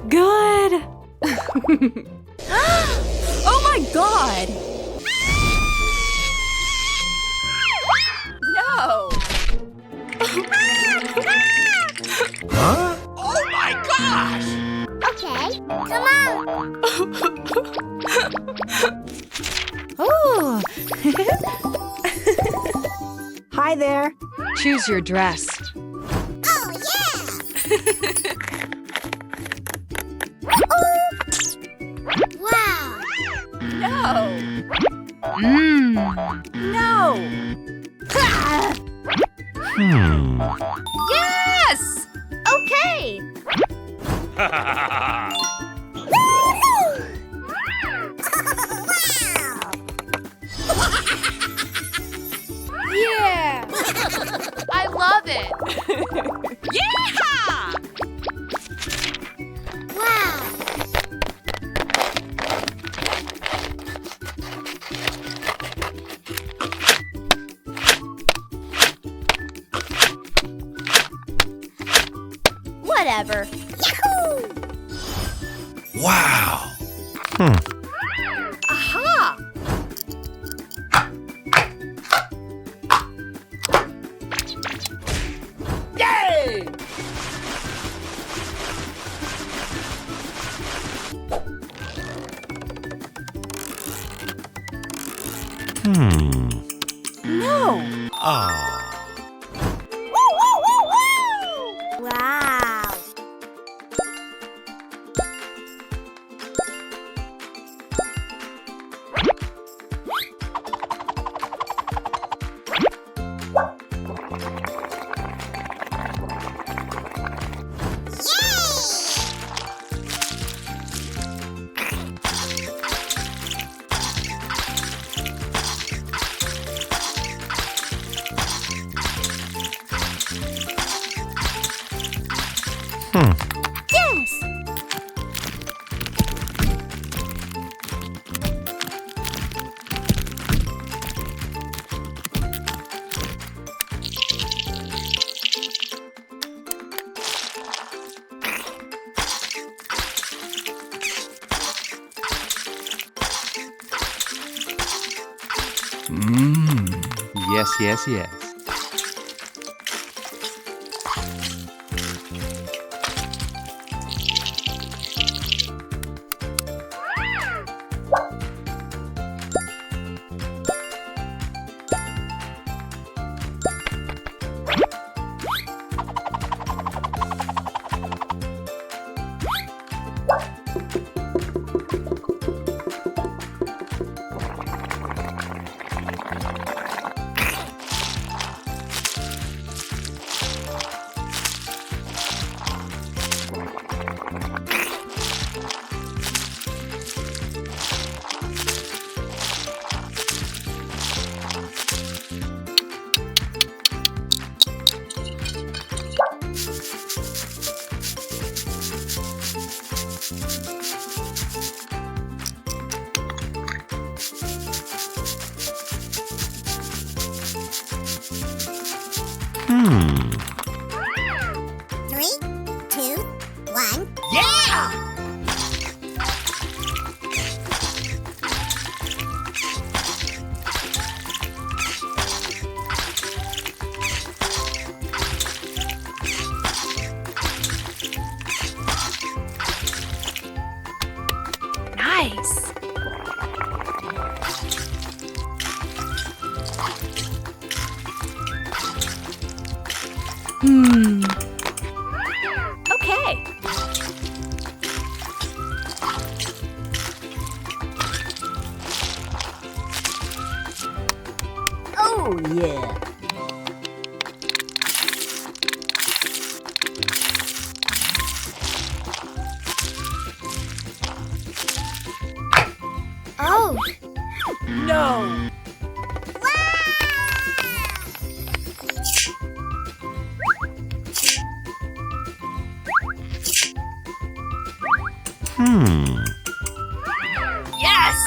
Good! Oh my god! No! Huh? Oh my gosh! Okay, come on. Ooh! Hi there. Choose your dress. Oh, yeah! Wow! No! No! Yes! Okay! Yeah! I love it! Yeah! Wow! Whatever. Yahoo! Wow! Aha! Yay! No! Ah. Wow! Yes! Yes, yes, yes. Three, two, one. Yeah! Nice! Okay. Oh, yeah. Oh! No! Yes!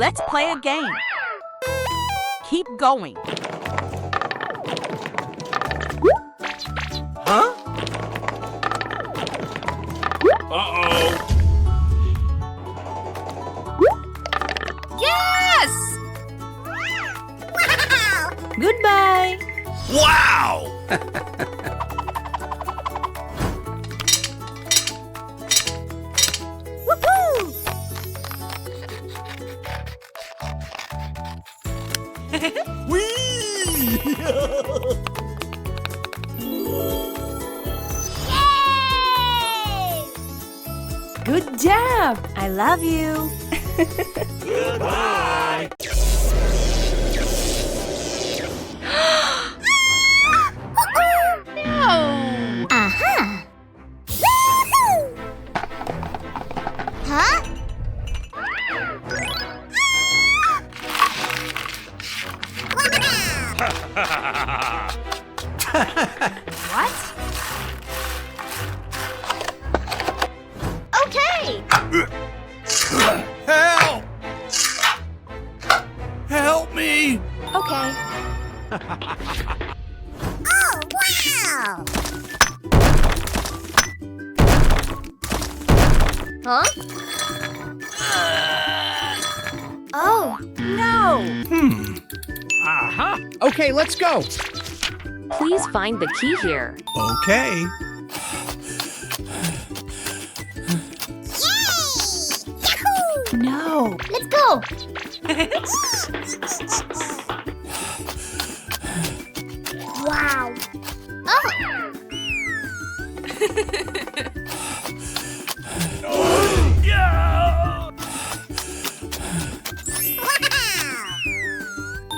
Let's play a game. Keep going. Huh? Uh-oh. Yes! Goodbye. Wow! Woohoo! Whee! Yay! Good job. I love you. Goodbye. No! Aha! Woohoo! Huh? What? Okay! Help! Help me! Okay. Oh, wow! Huh? Oh, No. Uh-huh. Okay, let's go. Please find the key here. Okay. yay! Yahoo! No. Let's go! Wow! Oh! Yeah! Wow!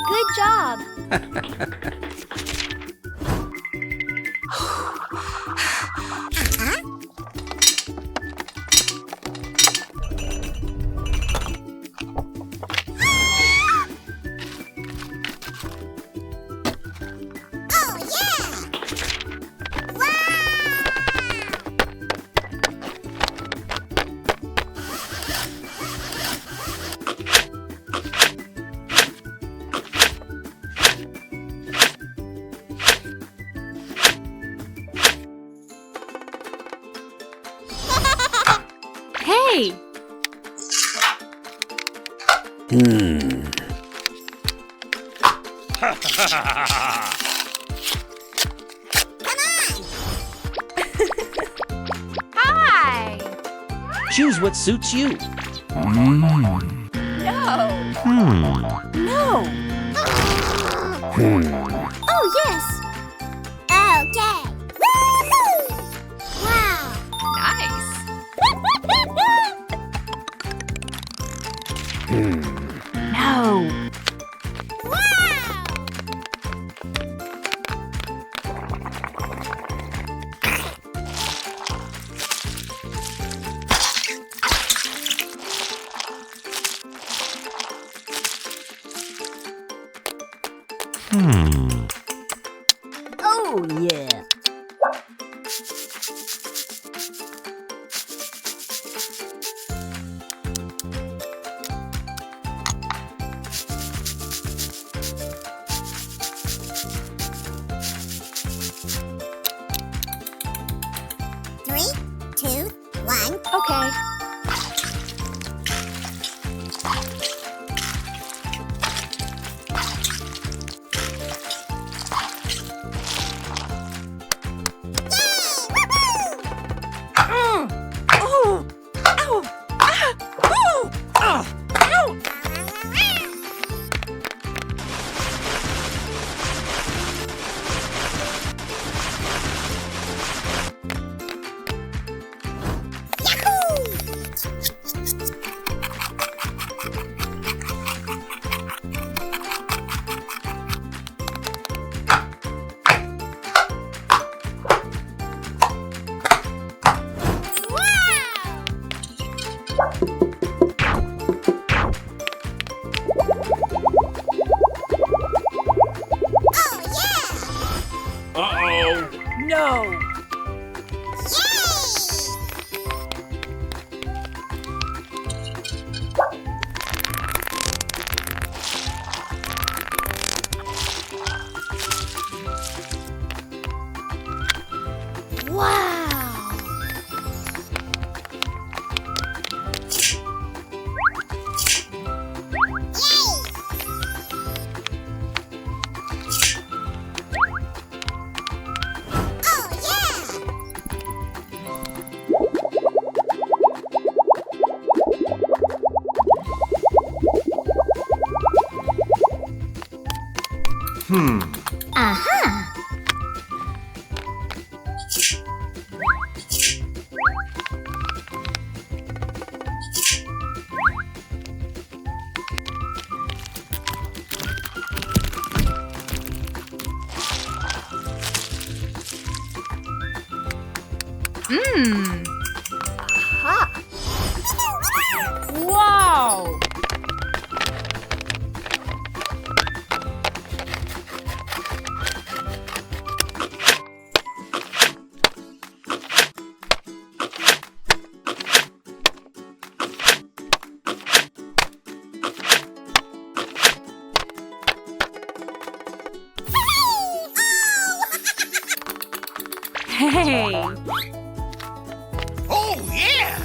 Good job! Oh, yeah! Wow! Hey! Hi! Choose what suits you. No. No. Oh, yes! Okay! Woohoo! Wow! Nice! No. Wow! Oh, yeah. Three, two, one. Okay. Oh. Ow. Ah. Ooh. Oh. Ow. Uh-oh. No. Aha! Wow! Hey! Oh, yeah!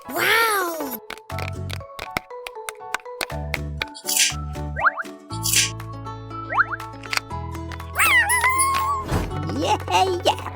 Wow! Yeah, yeah.